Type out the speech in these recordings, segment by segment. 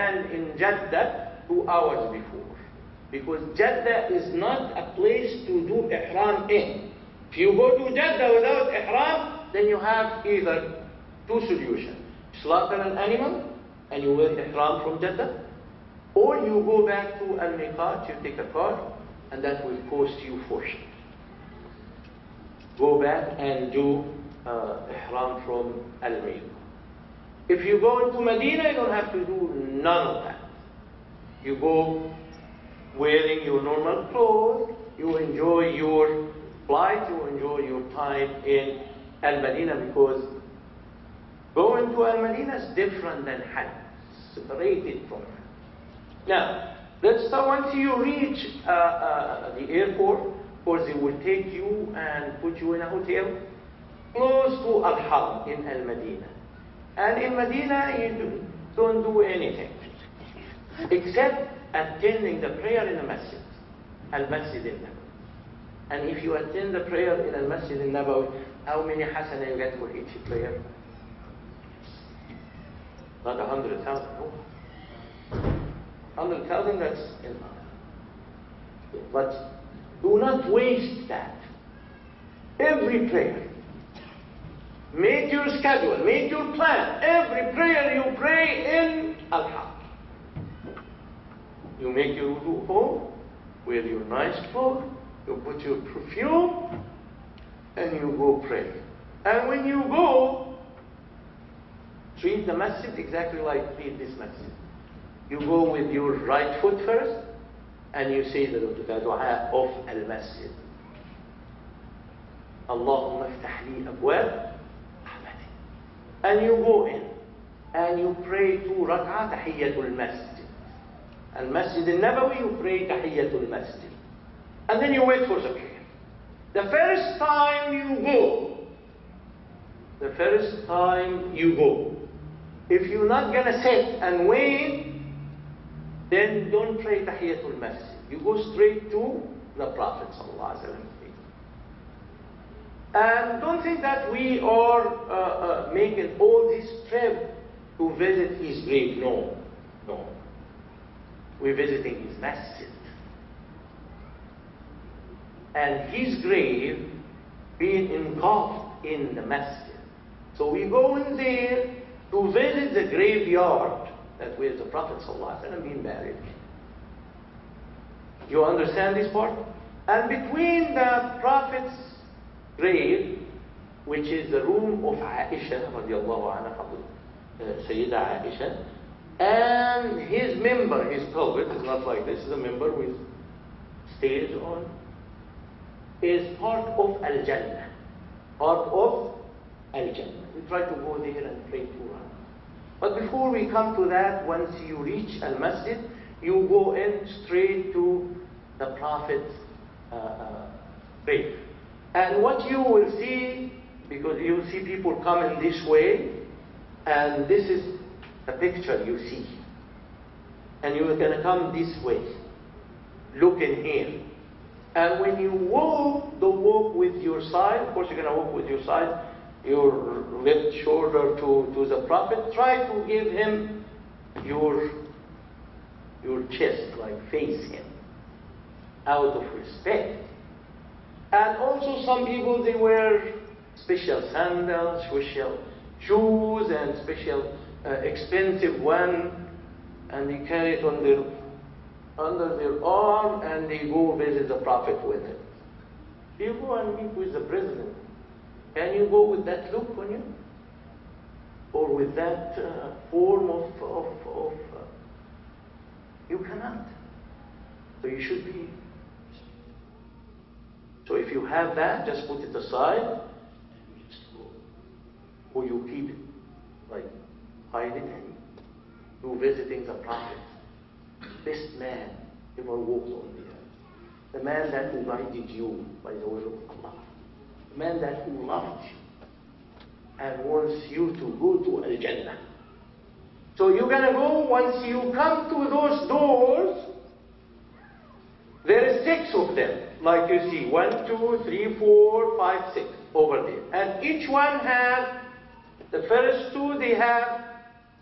land in Jeddah 2 hours before. Because Jeddah is not a place to do ihram in. If you go to Jeddah without ihram, then you have either two solutions. Slaughter an animal and you will ihram from Jeddah, or you go back to Al-Miqat, you take a car, and that will cost you fortune. Go back and do ihram from Al-Miqat. If you go into Medina, you don't have to do none of that. You go wearing your normal clothes, you enjoy your flight, you enjoy your time in Al-Madinah, because going to Al-Madinah is different than Hajj, separated from Hajj. Now, let's start once you reach the airport, of course they will take you and put you in a hotel close to Al-Haram in Al-Madinah. And in Medina, you don't do anything except attending the prayer in the masjid, Al-Masjid al-Nabawi. And if you attend the prayer in Al-Masjid al-Nabawi, how many hasana you get for each prayer? Not 100,000, no. 100,000, that's enough. But do not waste that. Every prayer, make your schedule, make your plan. Every prayer you pray in Al-Haram. You make your wudu home, wear your nice clothes, you put your perfume, and you go pray. And when you go, treat the masjid exactly like treat this masjid. You go with your right foot first, and you say the dua of al-masjid. Allahumma iftah li abwab rahmatik. And you go in, and you pray 2 rak'ah tahiyyatul masjid. Al-Masjid al-Nabawi, you pray tahiyyatul masjid. And then you wait for the prayer. The first time you go, if you're not going to sit and wait, then don't pray tahiyyatul masjid. You go straight to the Prophet sallallahu alaihi wasallam. And don't think that we are making all this trip to visit his grave. No, no. We're visiting his masjid. And his grave being engulfed in the masjid. So we go in there to visit the graveyard that where the Prophet ﷺ been buried. You understand this part? And between the Prophet's grave, which is the room of Aisha, radiallahu anha, Sayyida Aisha, and his member, his pulpit, is not like this, is a member with stage on, is part of Al-Jannah. Part of Al-Jannah. We try to go there and pray 2 rak'ahs. But before we come to that, once you reach Al-Masjid, you go in straight to the Prophet's grave. And what you will see, because you will see people coming this way, and this is the picture you see. And you're going to come this way, looking here. And when you walk, don't walk with your side. Of course, you're going to walk with your side, your left shoulder to the Prophet. Try to give him your chest, like face him, out of respect. And also some people, they wear special sandals, special shoes, and special expensive one, and they carry it on under their arm, and they go visit the Prophet with it. You go and meet with the president. Can you go with that look on you? Or with that form of you cannot. So you should be. So if you have that, just put it aside, and you just go. Or you keep it, like hide it, and you visiting the Prophet. Best man ever walked on the earth. The man that who guided you by the will of Allah. The man that who loved you and wants you to go to Al-Jannah. So you're going to go, once you come to those doors, there are 6 of them. Like you see, 1, 2, 3, 4, 5, 6 over there. And each one has, the first 2, they have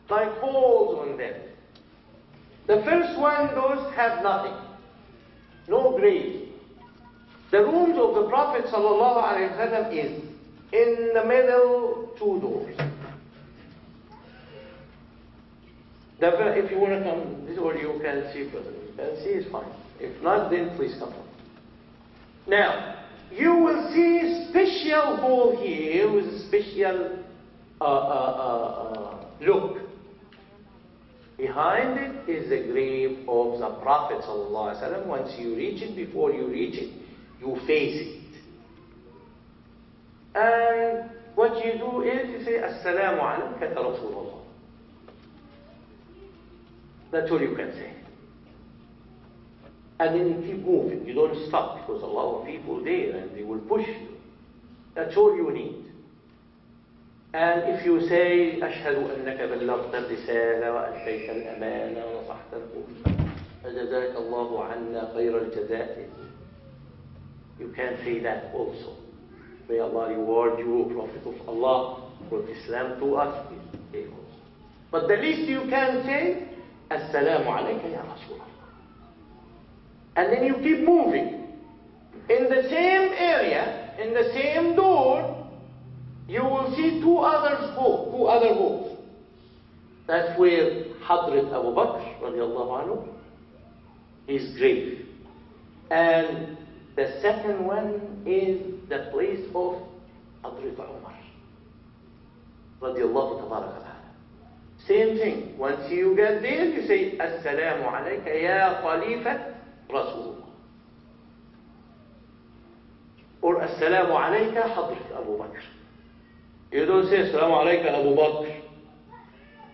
like holes on them. The first one, those have nothing. No grave. The rooms of the Prophet ﷺ is in the middle, 2 doors. If you want to come, this or you can see, brother. You can see, it's fine. If not, then please come. Now, you will see special hall here with a special look. Behind it is the grave of the Prophet ﷺ. Once you reach it, before you reach it, you face it. And what you do is you say, Assalamu alayka ya Rasulullah. That's all you can say. And then you keep moving. You don't stop because a lot of people there and they will push you. That's all you need. And if you say, أشهد أنك بلغت الرسالة وأديت الأمانة ونصحت الأمة فجزاك الله عنا خير الجزاء. You can say that also. May Allah reward you, Prophet of Allah, brought Islam to us. But the least you can say, Assalamu alayka ya Rasulullah. And then you keep moving. In the same area, in the same door, you will see two other holes. That's where Hadrat Abu Bakr radiallahu anhu, his grave. And the second one is the place of Hadrat Umar radiallahu tabaraka. Same thing. Once you get there, you say, Assalamu alayka ya Khalifat Rasulullah. Or Assalamu alayka Hadrat Abu Bakr. You don't say Assalamu alayka Abu Bakr.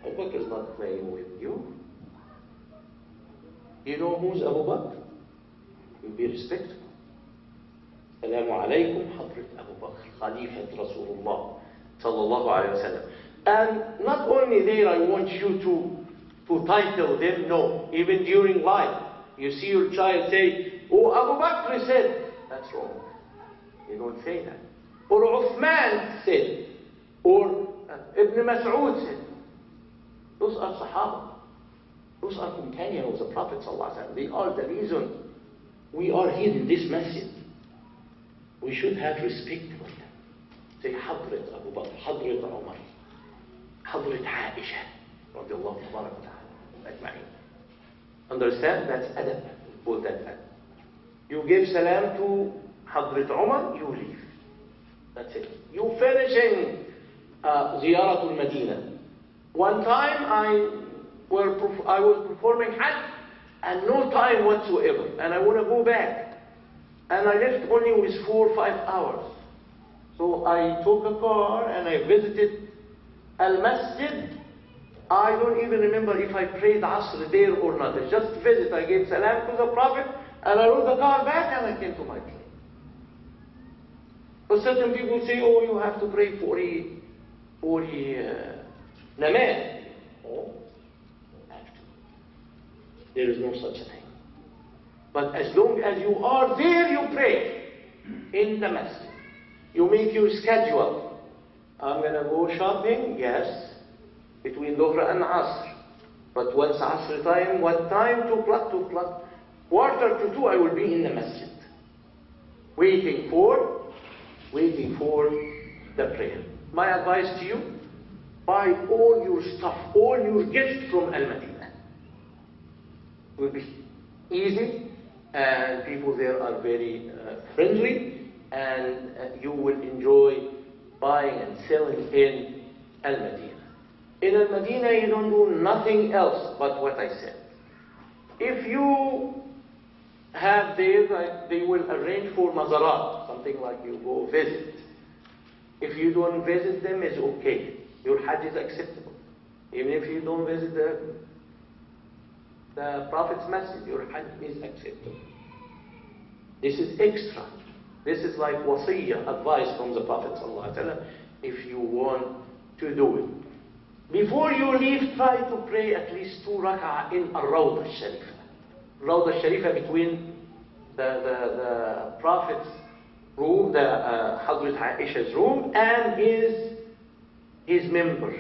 Abu Bakr is not playing with you. You know who's Abu Bakr? You be respectful. Assalamu alaykum Hadrat Abu Bakr, Khalifat Rasulullah sallallahu alayhi wa sallam. And not only there, I want you to title them. No, even during life, you see your child say, "Oh, Abu Bakr said." That's wrong. You don't say that. Or Uthman said, or Ibn Mas'ud said. Those are Sahaba. Those are companions of the Prophet ﷺ. They are the reason we are here in this masjid. We should have respect for them. Say Hadrat Abu Bakr, Hadrat Umar, Hadrat Aisha, radiallahu ta'ala. Understand? That's adab. Call that adab. You give salam to Hadrat Umar, you leave. That's it. You finishing Ziyaratul Medina. One time I was performing Hajj and no time whatsoever, and I want to go back. And I left only with 4 or 5 hours. So I took a car and I visited Al-Masjid. I don't even remember if I prayed Asr there or not. I just visit. I gave salam to the Prophet and I rode the car back and I came to my place. But certain people say, oh, you have to pray 40 namaz. Oh, you have to. There is no such a thing. But as long as you are there, you pray in the masjid. You make your schedule. I'm going to go shopping, yes, between Dhuhr and Asr. But once Asr time, what time? 2 o'clock, 2 o'clock. 1:45, I will be in the masjid. Waiting for the prayer. My advice to you, buy all your stuff, all your gifts from Al-Madinah. It will be easy, and people there are very friendly, and you will enjoy buying and selling in Al-Madinah. In Al-Madinah, you don't do nothing else but what I said. If you have there, like, they will arrange for mazarat, something like you go visit. If you don't visit them, it's okay. Your Hajj is acceptable. Even if you don't visit the Prophet's Masjid, your Hajj is acceptable. This is extra. This is like wasiyah, advice from the Prophet ﷺ, if you want to do it. Before you leave, try to pray at least 2 rak'ah in Al-Rawdah al-Sharifah. Rawdah al-Sharifah between the Prophet's room, the Hadrat Aisha's room, and his member.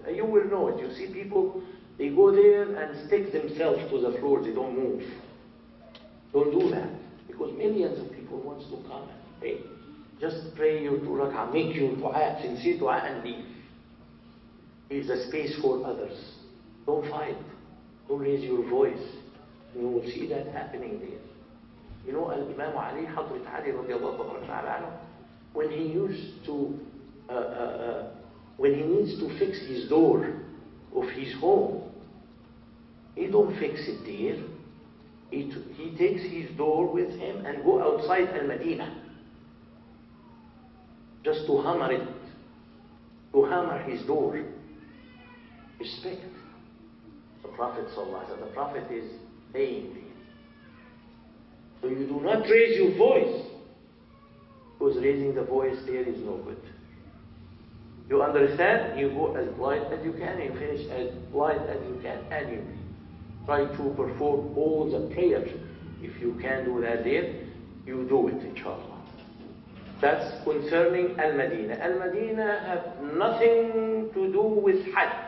You will know it. You see people They go there and stick themselves to the floor. They don't move. Don't do that. Because millions of people want to come and pray. Just pray your 2 rak'ah, make your dua, sincere dua, and leave. It's a space for others. Don't fight. Don't raise your voice. You will see that happening there. You know, Imam Ali, Hadrat Ali radiallahu anhu, when he used to, when he needs to fix his door of his home, he don't fix it there. He takes his door with him and go outside Al-Madinah just to hammer it, to hammer his door. Respect. The Prophet ﷺ, the Prophet is saying this. So you do not raise your voice, because raising the voice there is no good. You understand? You go as blind as you can, you finish as blind as you can, and you try to perform all the prayers. If you can do that there, you do it, inshallah. That's concerning Al-Madinah. Al-Madinah have nothing to do with Hajj.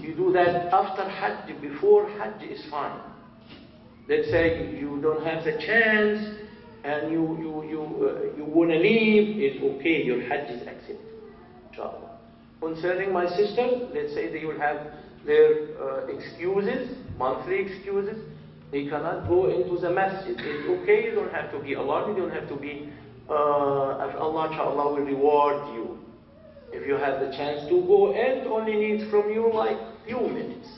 You do that after Hajj, before Hajj is fine. Let's say you don't have the chance and you want to leave, it's okay, your Hajj is accepted, inshallah. Concerning my sister, let's say they will have their excuses, monthly excuses. They cannot go into the masjid. It's okay, you don't have to be alarmed, you don't have to be, Allah inshallah will reward you. If you have the chance to go in, it only needs from you like few minutes.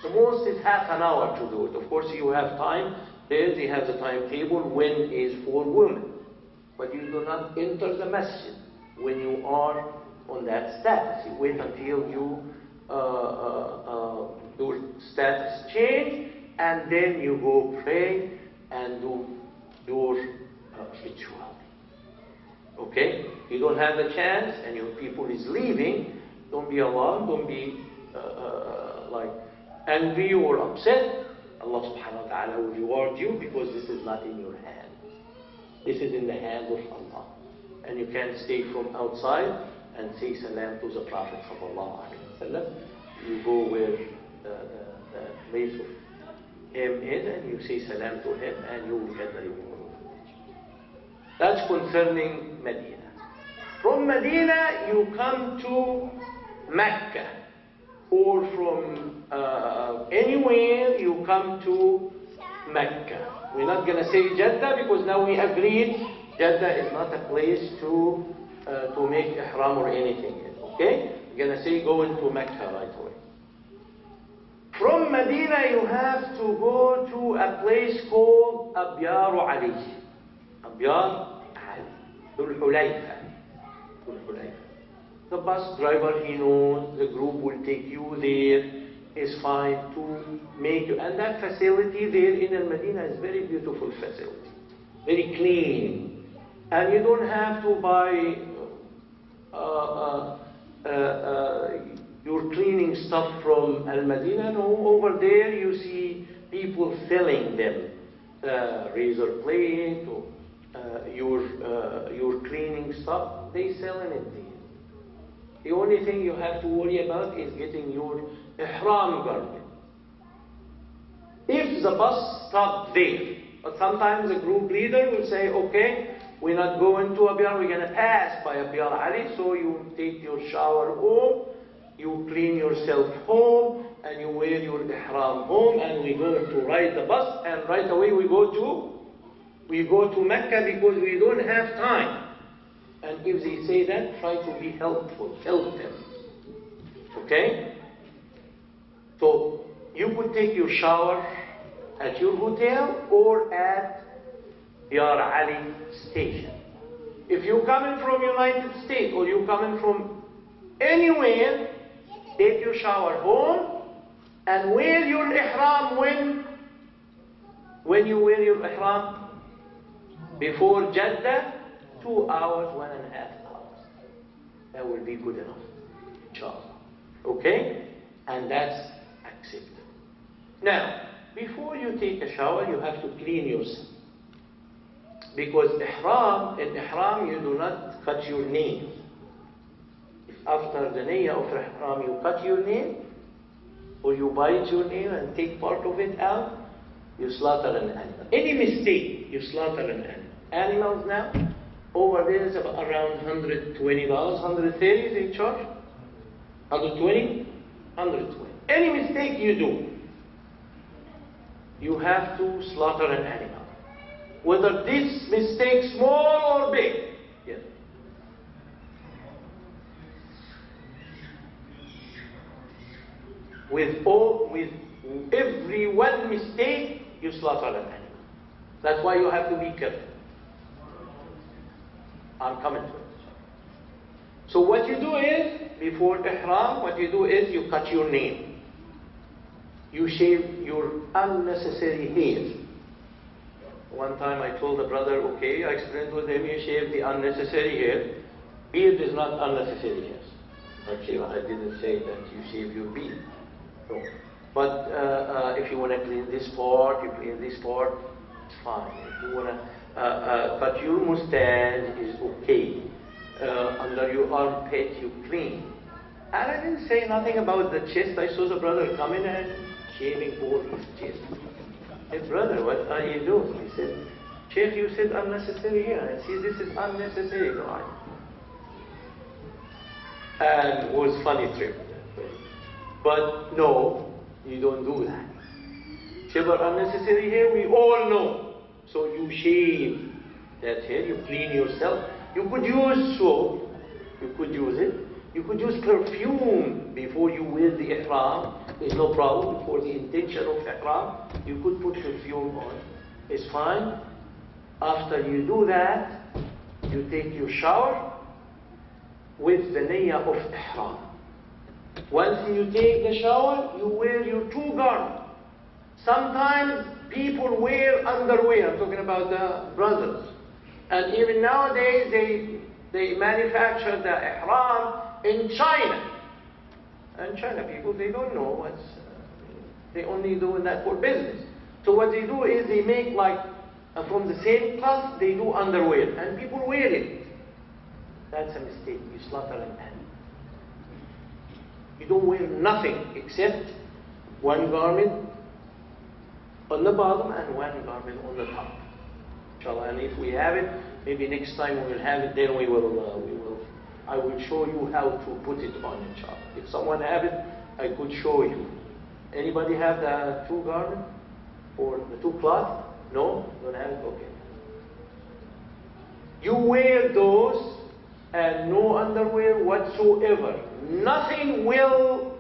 The most is half an hour to do it. Of course, you have time. There they have the timetable when is for women. But you do not enter the masjid when you are on that status. You wait until you your status change, and then you go pray and do your ritual. Okay? You don't have the chance, and your people is leaving. Don't be alarmed. Don't be like angry or upset. Allah subhanahu wa ta'ala will reward you, because this is not in your hand. This is in the hand of Allah. And you can stay from outside and say salam to the Prophet sallallahu alaihi wasallam. You go where the place of him is, and you say salam to him, and you will get the reward. That's concerning Medina. From Medina, you come to Mecca, or from anywhere you come to Mecca. We're not going to say Jeddah, because now we agreed Jeddah is not a place to make ihram or anything. Okay? We're going to say go into Mecca right away. From Medina you have to go to a place called Abyar Ali. Abyar Ali. Dhul Hulayfa. The bus driver, he knows, the group will take you there. It's fine to make you. And that facility there in Al-Madinah is very beautiful facility. Very clean. And you don't have to buy your cleaning stuff from Al-Madinah. No, over there you see people selling them. Razor blade, or your cleaning stuff, they selling it there. The only thing you have to worry about is getting your ihram garment. If the bus stops there, but sometimes the group leader will say, okay, we're not going to Abyar, we're going to pass by Abyar Ali, so you take your shower home, you clean yourself home, and you wear your ihram home, and we go to ride the bus, and right away we go to Mecca, because we don't have time. And if they say that, try to be helpful, help them. Okay? So, you could take your shower at your hotel or at Abyar Ali station. If you're coming from United States or you're coming from anywhere, take your shower home and wear your ihram when you wear your ihram? Before Jeddah, 2 hours, 1.5 hours. That will be good enough, inshallah. Okay? And that's accepted. Now, before you take a shower, you have to clean yourself. Because in ihram, you do not cut your nails. If after the niyyah of ihram you cut your nail, or you bite your nail and take part of it out, you slaughter an animal. Any mistake, you slaughter an animal. Animals now, over there is about around $120, $130 they charge? 120? 120. Any mistake you do, you have to slaughter an animal. Whether this mistake small or big. Yes. With every one mistake, you slaughter an animal. That's why you have to be careful. I'm coming to it. So what you do is, before ihram, what you do is you cut your nail. You shave your unnecessary hairs. One time I told a brother, okay, I explained with him, you shave the unnecessary hair. Beard is not unnecessary hairs. Actually, I didn't say that you shave your beard. No. But if you want to clean this part, you clean this part, it's fine. If you want to cut your mustache, is okay. Under your armpit, you clean. And I didn't say nothing about the chest. I saw the brother coming and shaving both his chest. Hey brother, what are you doing? He said, Sheikh, you said unnecessary here. I see this is unnecessary. No, and it was funny trip. But no, you don't do that. Shave unnecessary hair, we all know. So you shave that hair, you clean yourself. You could use soap, you could use it. You could use perfume before you wear the ihram. There's no problem. For the intention of ihram, you could put perfume on. It's fine. After you do that, you take your shower with the niyyah of ihram. Once you take the shower, you wear your two garments. Sometimes people wear underwear. I'm talking about the brothers. And even nowadays, they manufacture the ihram in China. And China people, they don't know what's, they only do that for business. So what they do is they make like, from the same cloth, they do underwear. And people wear it. That's a mistake. You slaughter an animal. You don't wear nothing except one garment on the bottom and one garment on the top. Inshallah. And if we have it, maybe next time we will have it, then I will show you how to put it on, inshallah. If someone have it, I could show you. Anybody have the two garment or the two cloth? No? Don't have it? Okay. You wear those and no underwear whatsoever. Nothing will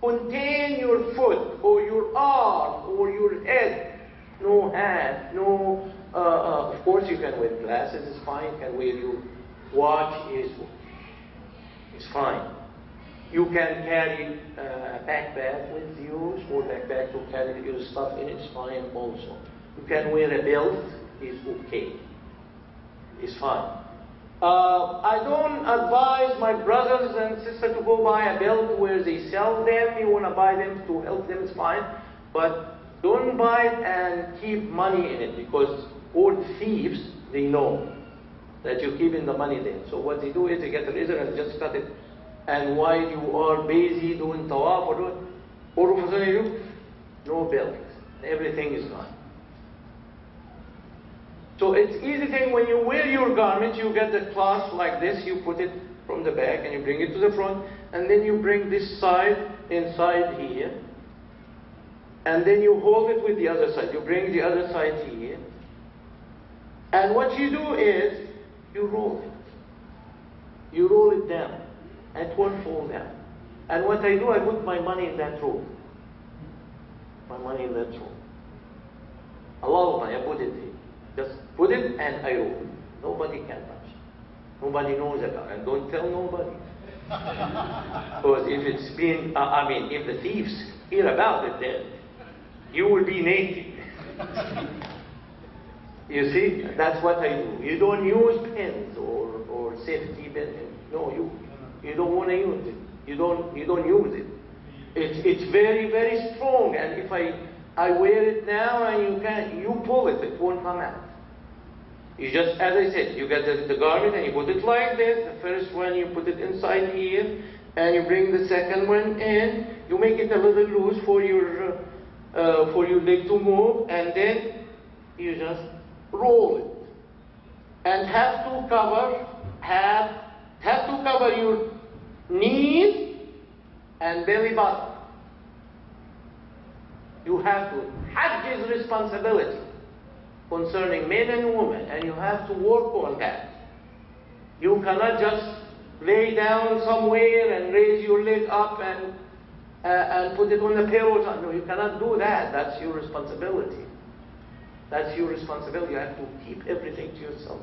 contain your foot or your arm or your head. No hand, no, of course you can wear glasses, it's fine. You can wear your watch, it's fine. You can carry a backpack with you, small backpack to carry your stuff in, it's fine also. You can wear a belt, it's okay. It's fine. I don't advise my brothers and sisters to go buy a belt where they sell them. You want to buy them to help them, it's fine. But don't buy it and keep money in it, because all thieves, they know that you're keeping the money there. So what they do is they get the razor and just cut it. And while you are busy doing tawaf or doing, all of a sudden you, no belt. Everything is gone. So it's easy thing when you wear your garment, you get the cloth like this, you put it from the back and you bring it to the front, and then you bring this side inside here, and then you hold it with the other side. You bring the other side here, and what you do is you roll it. You roll it down, and it won't fall down. And what I do, I put my money in that roll. My money in that roll. A lot of money, I put it here. Just put it and I roll it. Nobody can touch it. Nobody knows about it. And don't tell nobody. Because if it's been, if the thieves hear about it, then you will be naked. You see, that's what I do. You don't use pens or safety pins. No, you don't want to use it. You don't use it. It's very, very strong. And if I wear it now and you pull it, it won't come out. You just, as I said, you get the garment and you put it like this. The first one you put it inside here, and you bring the second one in. You make it a little loose for your leg to move, and then you just roll it. And have to cover your knees and belly button. You have to. Hajj is responsibility concerning men and women, and you have to work on that. You cannot just lay down somewhere and raise your leg up and put it on the pillow. No, you cannot do that. That's your responsibility. That's your responsibility. You have to keep everything to yourself.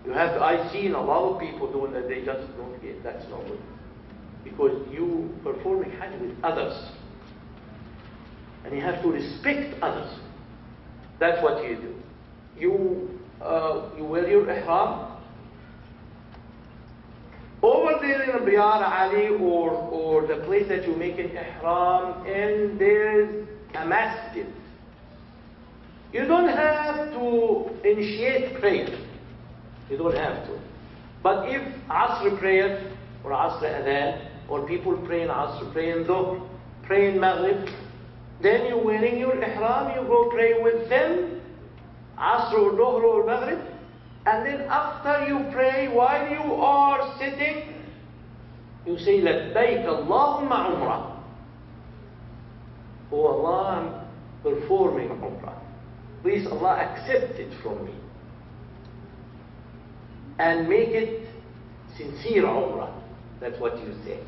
You have to. I've seen a lot of people doing that. They just don't get. That's not good, because you performing Hajj with others, and you have to respect others. That's what you do. You wear your ihram. Over there in Biyar Ali or the place that you make an ihram in, there's a masjid. You don't have to initiate prayer. You don't have to. But if Asr prayer or Asr Adhan, or people praying Asr, praying Dhuhr, praying Maghrib, then you're wearing your ihram, you go pray with them, Asr or Dhuhr or Maghrib, and then after you pray, while you are sitting, you say, Labbaik Allahumma Umrah. Oh Allah, I'm performing Umrah. Please Allah accept it from me. And make it sincere Umrah. That's what you say.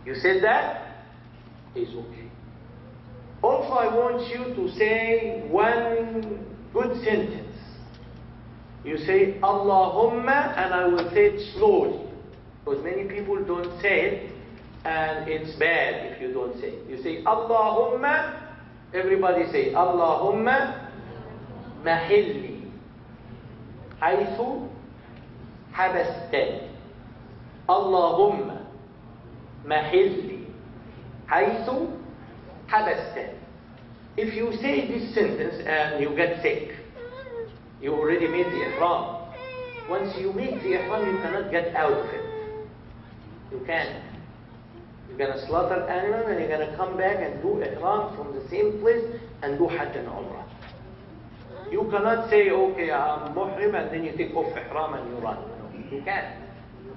You said that? Is okay. Also, I want you to say one good sentence. You say Allahumma, and I will say it slowly, because many people don't say it, and it's bad if you don't say it. You say Allahumma, everybody say Allahumma mahilli haythu habastani. Allahumma mahilli haythu habastani. If you say this sentence and you get sick, you already made the ihram. Once you make the ihram, you cannot get out of it. You can't. You're going to slaughter animal and you're going to come back and do ihram from the same place and do Hajj and Umrah. You cannot say, okay, I'm muhrim, and then you take off ihram and you run. No, you can't.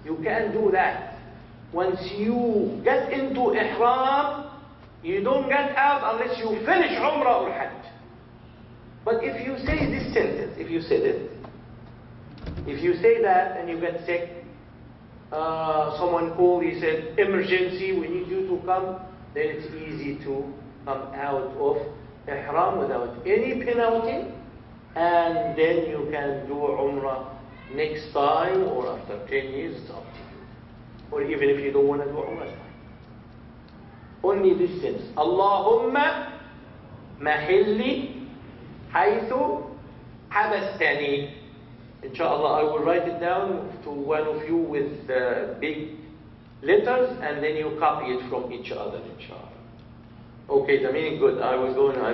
You can't do that. Once you get into ihram, you don't get out unless you finish Umrah or Hajj. But if you say this sentence, if you said it, if you say that and you get sick, someone called, he said, emergency, we need you to come, then it's easy to come out of ihram without any penalty, and then you can do Umrah next time or after 10 years, it's up to you. Or even if you don't want to do Umrah, it's fine. Only this sense. Allahumma mahilli haythu habastani. Inshallah, I will write it down to one of you with big letters, and then you copy it from each other, inshallah. Okay, the meaning, good. I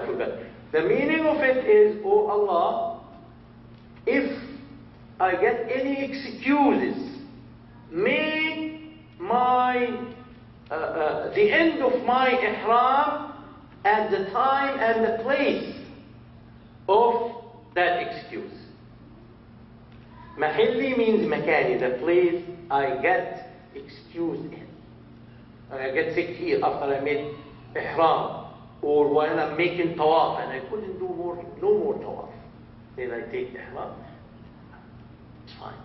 forgot. The meaning of it is, oh Allah, if I get any excuses, make my the end of my ihram at the time and the place of that excuse. Mahilli means makani, the place I get excused in. I get sick here after I made ihram, or when I'm making tawaf and I couldn't do no more tawaf. Then I take ihram. It's fine.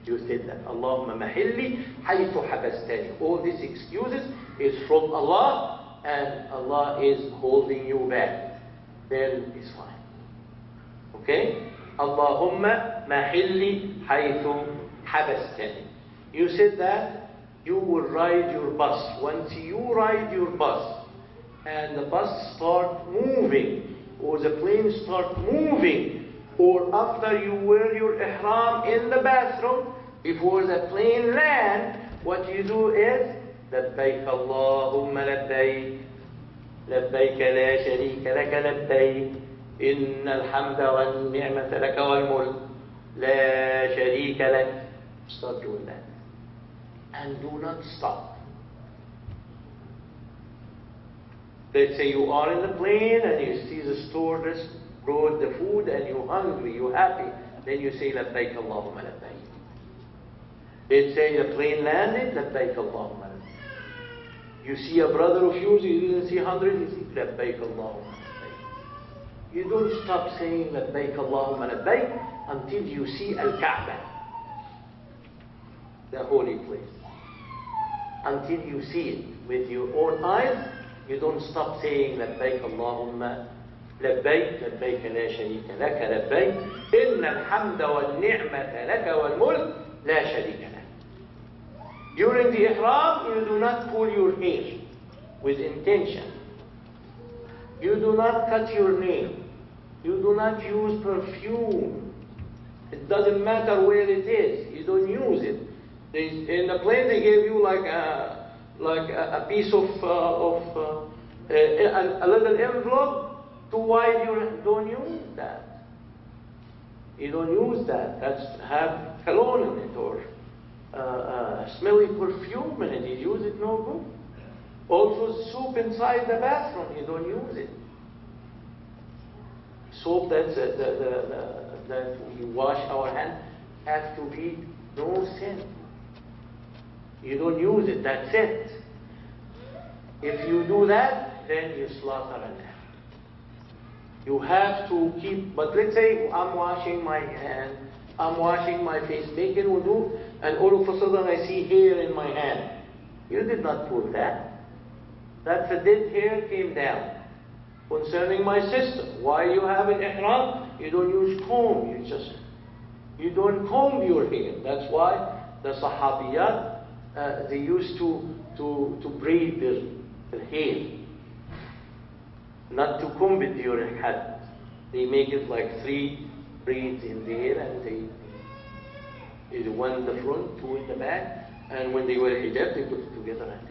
You said that. Allahumma mahilli haythu habastani. All these excuses is from Allah, and Allah is holding you back. Then it's fine. Okay? Allahumma mahilli haythu habastani. You said that you will ride your bus. Once you ride your bus and the bus start moving, or the plane start moving, or after you wear your ihram in the bathroom, before the plane lands, what you do is Labbaik Allahumma labbaik, labbaik la sharika laka labbaik, إن الحمد والنعمة لك والملك لا شريك لك. Start doing that. And do not stop. Let's say you are in the plane and you see the stewardess brought the food and you're hungry, you're happy. Then you say, Labbaik Allahumma labbaik. Let's say the plane landed, Labbaik Allahumma labbaik. You see a brother of yours, you didn't see 100, you say, Labbaik Allahumma labbaik. You don't stop saying Labbaik Allahumma labbaik until you see Al-Kaaba, the holy place. Until you see it with your own eyes, you don't stop saying Labbaik Allahumma labbaik, labbaik la sharika laka labbaik, inna alhamda wal ni'mata laka wal mulk la sharika lak. During the ihram, you do not pull your hair with intention. You do not cut your nail. You do not use perfume. It doesn't matter where it is. You don't use it. In the plane, they gave you like a piece of a little envelope to wipe your. Don't use that. You don't use that. That's have cologne in it or smelly perfume in it. You use it, no good. Also, soap inside the bathroom. You don't use it. Soap that we wash our hands have to be no scent. You don't use it, that's it. If you do that, then you slaughter an animal. You have to keep, but let's say I'm washing my hand, I'm washing my face, making wudu, and all of a sudden I see hair in my hand. You did not pull that. That's a dead hair came down. Concerning my sister, why you have an ihram? You don't use comb, you don't comb your hair. That's why the sahabiyat, they used to braid their hair, not to comb it during Hajj. They make it like 3 braids in there, and they one in the front, 2 in the back, and when they wear hijab, they put it together and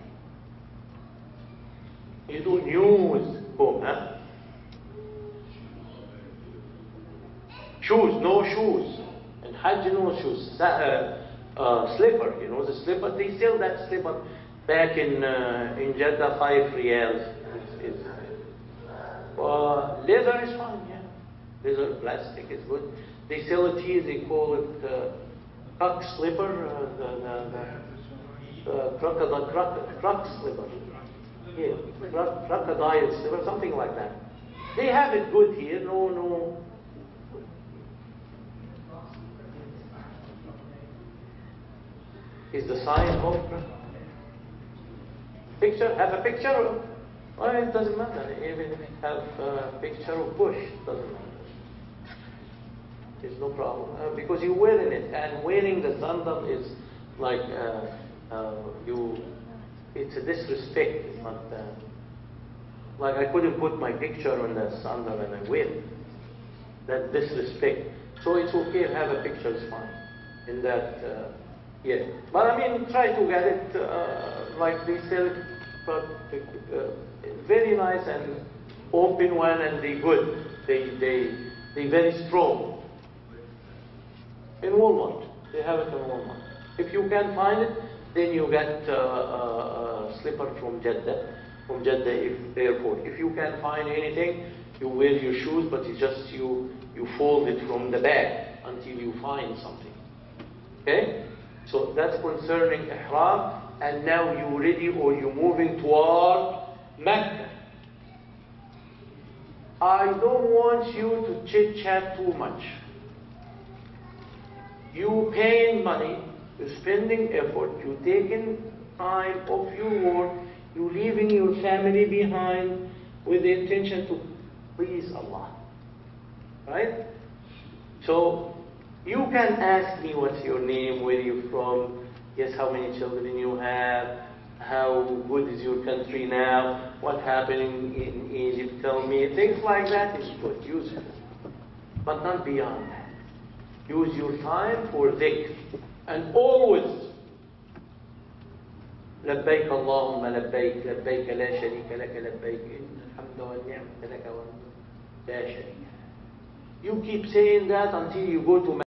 you don't use comb, huh? Shoes, no shoes. And Hajj, no shoes. Slipper, you know the slipper, they sell that slipper back in Jeddah, 5 riyals. Leather is fine, yeah. Leather, plastic is good. They sell it here, they call it croc slipper, croc slipper. Yeah, crocodile slipper, something like that. They have it good here, no. Is the sign of picture? Have a picture? Well, it doesn't matter. Even if you have a picture of bush, it doesn't matter. There's no problem because you're wearing it, and wearing the sandal is like it's a disrespect. It's not like I couldn't put my picture on the sandal and I wear it. That disrespect. So it's okay to have a picture. It's fine. In that. Yeah, but I mean, try to get it like they sell it, but very nice and open one, and they good. They very strong. In Walmart, they have it in Walmart. If you can find it, then you get a slipper from Jeddah airport. If you can't find anything, you wear your shoes, but you fold it from the bag until you find something. Okay. So that's concerning ihram, and now you're ready or you're moving toward Mecca. I don't want you to chit-chat too much. You paying money, you're spending effort, you're taking time off your work, you're leaving your family behind with the intention to please Allah. Right? So, you can ask me what's your name, where you're from, yes, how many children you have, how good is your country now, what's happening in Egypt, tell me. Things like that is good, use it. But not beyond that. Use your time for dhikr. And always, لبيك اللهم لبيك لبيك لا شريك لك لبيك إن الحمد والنعمة لك والملك لا شريك لك. You keep saying that until you go to